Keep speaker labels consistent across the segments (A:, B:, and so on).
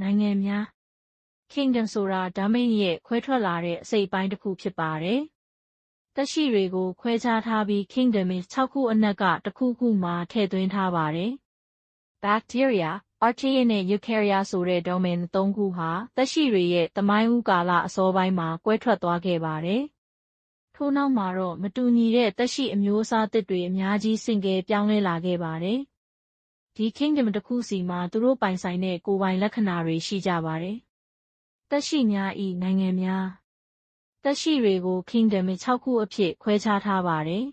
A: နိုင်ငံများ Kingdom ဆိုတာဓာတ်မိန့်ရဲ့ခွဲထွက်လာတဲ့အစိတ်အပိုင်းတစ်ခုဖြစ်ပါတယ်။သက်ရှိတွေကိုခွဲခြားထားပြီး Kingdom 6 ခုအနက်ကတစ်ခုခုမှာထည့်သွင်းထားပါတယ်။ Bacteria, Archaea နဲ့ Eukarya ဆိုတဲ့ domain 3 ခုဟာသက်ရှိတွေရဲ့သမိုင်းဦးကာလအစောပိုင်းမှာကွဲထွက်သွားခဲ့ပါတယ်။ထို့နောက်မှာတော့မတူညီတဲ့သက်ရှိအမျိုးအစားသစ်တွေအများကြီးဆင့်ကဲပြောင်းလဲလာခဲ့ပါတယ်။ဒီ Kingdom တစ်ခုစီမှာသူတို့ပိုင်ဆိုင်တဲ့ကိုယ်ပိုင်လက္ခဏာတွေရှိကြပါတယ်။သက်ရှိများ၏နိုင်ငံများသက်ရှိတွေကို Kingdom 6 ခုအဖြစ်ခွဲခြားထားပါတယ်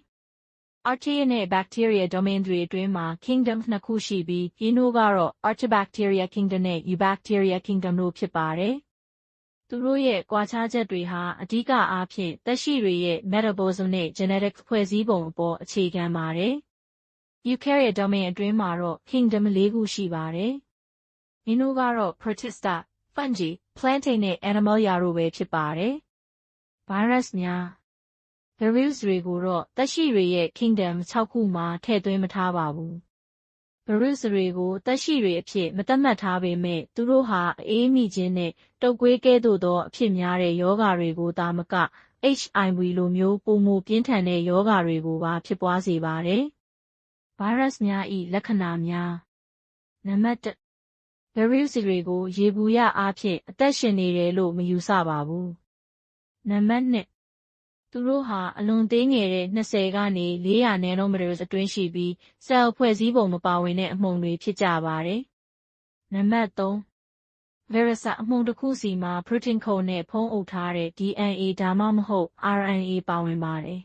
A: ။ Archaea နဲ့ Bacteria domain တွေအတွင်းမှာ Kingdom 2 ခုရှိပြီးဒီတို့ကတော့ Archaebacteria Kingdom နဲ့ Eubacteria Kingdom တို့ဖြစ်ပါတယ်။သူတို့ရဲ့ကွာခြားချက်တွေဟာအဓိကအားဖြင့်သက်ရှိတွေရဲ့ metabolism နဲ့ genetics ဖွဲ့စည်းပုံအပေါ်အခြေခံပါတယ်။ Eukarya domain အတွင်းမှာတော့ Kingdom 4 ခုရှိပါတယ်။ဒီတို့ကတော့ Protista, Fungi, Plantae နဲ့ Animalia တို့ပဲဖြစ်ပါတယ်။ Virus များ Virus တွေကိုတော့သက်ရှိတွေရဲ့ Kingdom 6 ခုမှာထည့်သွင်းမထားပါဘူး။ Virus တွေကိုသက်ရှိတွေအဖြစ်မသတ်မှတ်ထားပေမဲ့သူတို့ဟာအေးမိခြင်းနဲ့တုပ်ကွေးကဲ့သို့သောအဖြစ်များတဲ့ရောဂါတွေကိုသာမက HIV လိုမျိုးပိုမိုပြင်းထန်တဲ့ရောဂါတွေကိုပါဖြစ်ပွားစေပါတယ်။ Virus များ၏လက္ခဏာများနံပါတ် Virus တွေကိုယေဘုယျအားဖြင့်အသက်ရှင်နေတယ်လို့မယူဆပါဘူး။နံပါတ် သူတို့ဟာအလွန်သေးငယ်တဲ့20ကနေ400 nanometers အတွင်းရှိပြီး cell ဖွဲ့စည်းပုံမပါဝင်တဲ့အမှုန်တွေဖြစ်ကြပါတယ်။နံပါတ် Virus အမှုန်တစ်ခုစီမှာ protein code နဲ့ဖုံးအုပ်ထားတဲ့ DNA ဒါမှမဟုတ် RNA ပါဝင်ပါတယ်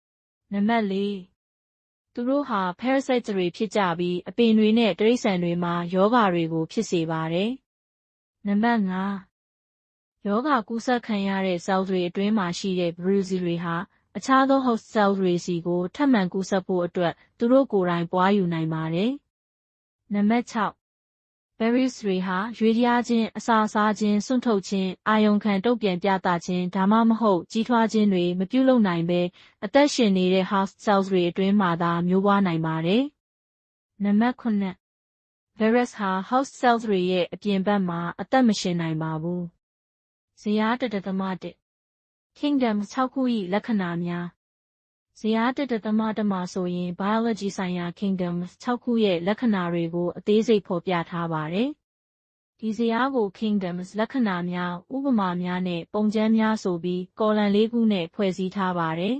A: ။နံပါတ် သူတို့ဟာ parasites တွေဖြစ်ကြပြီးအပင်တွေနဲ့တိရစ္ဆာန်တွေမှာရောဂါတွေကိုဖြစ်စေပါတယ်။နံပါတ် ရောဂါကူးစက်ခံရတဲ့ cells တွေအတွင်းမှာရှိတဲ့ virus တွေဟာအခြားသော host cells တွေစီကိုထပ်မံကူးစက်ဖို့အတွက်သူတို့ကိုယ်တိုင်ပွားယူနိုင်ပါတယ်။နံပါတ် Virus တွေဟာရွေ့လျားခြင်းအစာစားခြင်းစွန့်ထုတ်ခြင်းအာရုံခံတုံ့ပြန်ပြသခြင်းဒါမှမဟုတ်ကြီးထွားခြင်းတွေမပြုလုပ်နိုင်ဘဲအသက်ရှင်နေတဲ့ host cells တွေအတွင်းမှာသာမျိုးပွားနိုင်ပါတယ်။နံပါတ် Virus ဟာ host cells တွေရဲ့အပြင်ဘက်မှာအသက်မရှင်နိုင်ပါဘူး။ဇယား 1.1 Kingdom 6 ခု၏လက္ခဏာများဇယား 1.1 မှာဆိုရင် biology ဆိုင်ရာ Kingdom 6 ခုရဲ့လက္ခဏာတွေကိုအသေးစိတ်ဖော်ပြထားပါတယ်။ဒီဇယားကို Kingdoms လက္ခဏာများဥပမာများနဲ့ပုံကျမ်းများဆိုပြီးကော်လန် 4 ခုနဲ့ဖွဲ့စည်းထားပါတယ်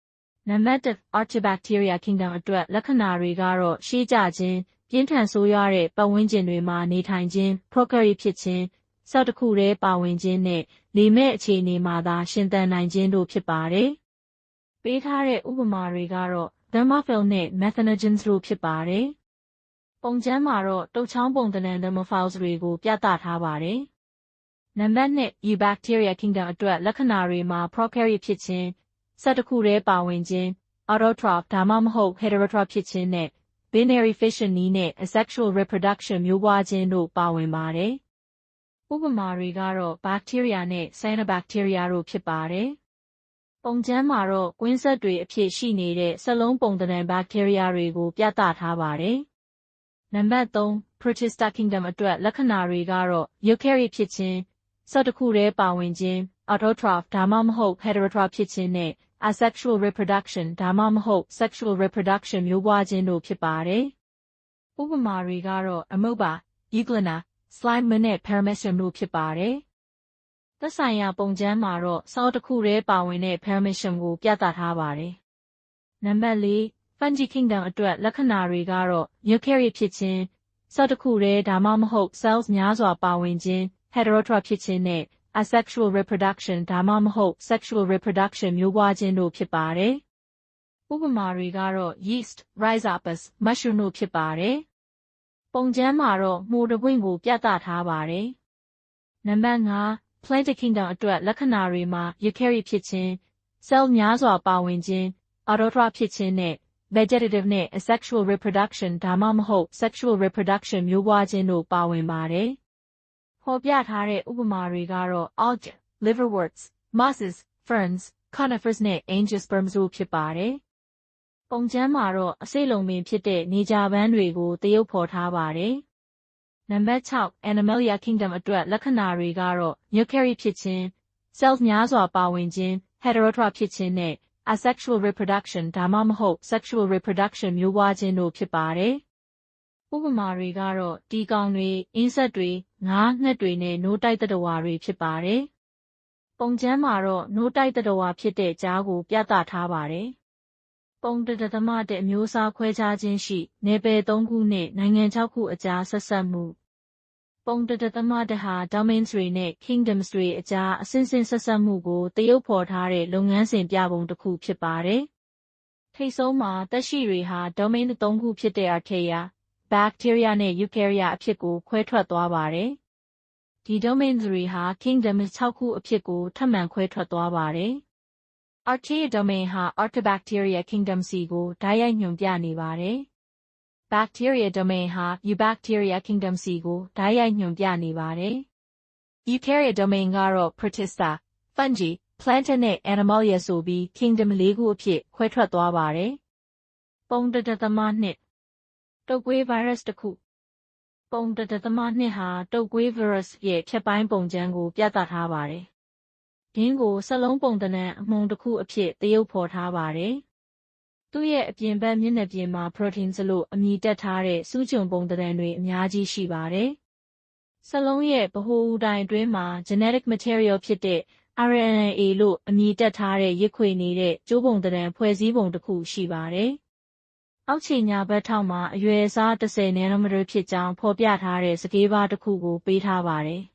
A: ။နံပါတ် Archaebacteria Kingdom အတွက်လက္ခဏာတွေကတော့ရှေးကျခြင်းပြင်းထန်ဆိုးရွားတဲ့ပတ်ဝန်းကျင်တွေမှာနေထိုင်ခြင်း procreate ဖြစ်ခြင်းcell တစ်ခုတည်းပါဝင်ခြင်းနဲ့နေမဲ့အခြေအနေမှာသာရှင်သန်နိုင်ခြင်းတို့ဖြစ်ပါတယ်။ပေးထားတဲ့ဥပမာတွေကတော့ Thermophil နဲ့ Methanogens တို့ဖြစ်ပါတယ်။ပုံကျမ်းမှာတော့တုပ်ချောင်းပုံသဏ္ဍာန် Thermophiles တွေကိုပြသထားပါတယ်။နံပါတ် Eubacteria Kingdom အတွက်လက္ခဏာတွေမှာ procreate ဖြစ်ခြင်းcell တစ်ခုတည်းပါဝင်ခြင်း autotroph ဒါမှမဟုတ် heterotroph ဖြစ်ခြင်းနဲ့ binary fission နည်းနဲ့ asexual reproduction မျိုးပွားခြင်းတို့ပါဝင်ပါတယ်။ဥပမာတွေကတော့ bacteria နဲ့ cyanobacteria တို့ဖြစ်ပါတယ်။ပုံကျမ်းမှာတော့ကွင်းဆက်တွေအဖြစ်ရှိနေတဲ့စက်လုံးပုံသဏ္ဍာန် bacteria တွေကိုပြသထားပါတယ်။နံပါတ် Protista Kingdom အတွက်လက္ခဏာတွေကတော့ eukaryote ဖြစ်ခြင်းcell တစ်ခုတည်းပါဝင်ခြင်း autotroph ဒါမှမဟုတ် heterotroph ဖြစ်ခြင်းနဲ့ asexual reproduction ဒါမှမဟုတ် sexual reproduction မျိုးပွားခြင်းတို့ဖြစ်ပါတယ်။ဥပမာတွေကတော့ amoeba, euglena, slime နဲ့ paramecium တို့ဖြစ်ပါတယ်။သက်ဆိုင်ရာပုံကျမ်းမှာတော့ cell တစ်ခုတည်းပါဝင်တဲ့ paramecium ကိုပြသထားပါတယ်။နံပါတ် Fungi Kingdom အတွက်လက္ခဏာတွေကတော့ eukaryote ဖြစ်ခြင်းcell တစ်ခုတည်းဒါမှမဟုတ် cells များစွာပါဝင်ခြင်း heterotroph ဖြစ်ခြင်းနဲ့ asexual reproduction ဒါမှမဟုတ် sexual reproduction မျိုးပွားခြင်းတို့ဖြစ်ပါတယ်။ဥပမာတွေကတော့ yeast, rhizopus, mushroom တို့ဖြစ်ပါတယ်။ပုံကျမ်းမှာတော့မှိုတပွင့်ကိုပြသထားပါတယ်။နံပါတ် Plantae Kingdom အတွက်လက္ခဏာတွေမှာ eukaryote ဖြစ်ခြင်း cell များစွာပါဝင်ခြင်း autotroph ဖြစ်ခြင်းနဲ့ vegetative နဲ့ asexual reproduction ဒါမှမဟုတ် sexual reproduction မျိုးပွားခြင်းတို့ပါဝင်ပါတယ်။ဖော်ပြထားတဲ့ဥပမာတွေကတော့ algae, liverworts, mosses, ferns, conifers နဲ့ angiosperms တို့ဖြစ်ပါတယ်။ပုံကျမ်းမှာတော့အစိတ်လုံပင်ဖြစ်တဲ့နေကြာပန်းတွေကိုသရုပ်ဖော်ထားပါတယ် နံပါတ်6 Animalia Kingdom အတွက်လက္ခဏာတွေကတော့ eukaryote ဖြစ်ခြင်း cells များစွာပါဝင်ခြင်း heterotroph ဖြစ်ခြင်းနဲ့ asexual reproduction ဒါမှမဟုတ် sexual reproduction မျိုးပွားခြင်းတို့ဖြစ်ပါတယ်။ဥပမာတွေကတော့တီကောင်တွေအင်းဆက်တွေငါးငှက်တွေနဲ့နိုးတိုက်သတ္တဝါတွေဖြစ်ပါတယ်။ပုံကျမ်းမှာတော့နိုးတိုက်သတ္တဝါဖြစ်တဲ့ကြားကိုပြသထားပါတယ်။ပုံ1.1အမျိုးအစားခွဲခြားခြင်းရှိနယ်ပယ်3ခုနဲ့နိုင်ငံ6ခုအကြားဆက်ဆက်မှုပုံ1.1ဟာ domains တွေနဲ့ kingdoms တွေအကြားအဆင့်ဆင့်ဆက်ဆက်မှုကိုသရုပ်ဖော်ထားတဲ့လုပ်ငန်းစဉ်ပြပုံတစ်ခုဖြစ်ပါတယ်။ထိပ်ဆုံးမှာသက်ရှိတွေဟာ domain 3ခုဖြစ်တဲ့ archaea, bacteria နဲ့ eukarya အဖြစ်ကိုခွဲထွက်သွားပါတယ်။ဒီ domains တွေဟာ kingdoms 6ခုအဖြစ်ကိုထပ်မံခွဲထွက်သွားပါတယ်။ archaea domain ဟာ archaebacteria kingdom စီကိုဓာတ်ရိုက်ညွှန်ပြနေပါတယ်။ bacteria domain ဟာ eubacteria kingdom စီကိုဓာတ်ရိုက်ညွှန်ပြနေပါတယ်။ eukarya domain ကတော့ protista, fungi, planta နဲ့ animalia ဆိုပြီး kingdom 4ခုအဖြစ်ခွဲထွက်သွားပါတယ်။ပုံ1.2တုပ်ကွေး virus တစ်ခုပုံ1.2ဟာတုပ်ကွေး virus ရဲ့ဖြတ်ပိုင်းပုံကျမ်းကိုပြသထားပါတယ်။ဒင်းကိုစက်လုံးပုံသဏ္ဍာန်အမှုန်တစ်ခုအဖြစ်သရုပ်ဖော်ထားပါတယ်။သူ့ရဲ့အပြင်ဘက်မျက်နှာပြင်မှာ proteins လို့အမည်တပ်ထားတဲ့စူးကျွန်ပုံသဏ္ဍာန်တွေအများကြီးရှိပါတယ်။စက်လုံးရဲ့ဗဟိုအူတိုင်အတွင်းမှာ genetic material ဖြစ်တဲ့ RNA လို့အမည်တပ်ထားတဲ့ရစ်ခွေနေတဲ့ကြိုးပုံသဏ္ဍာန်ဖွဲ့စည်းပုံတစ်ခုရှိပါတယ်။အောက်ခြေညာဘက်ထောက်မှာအရွယ်အစား10 nanometer ဖြစ်ကြောင်းဖော်ပြထားတဲ့စကေးပါးတစ်ခုကိုပေးထားပါတယ်။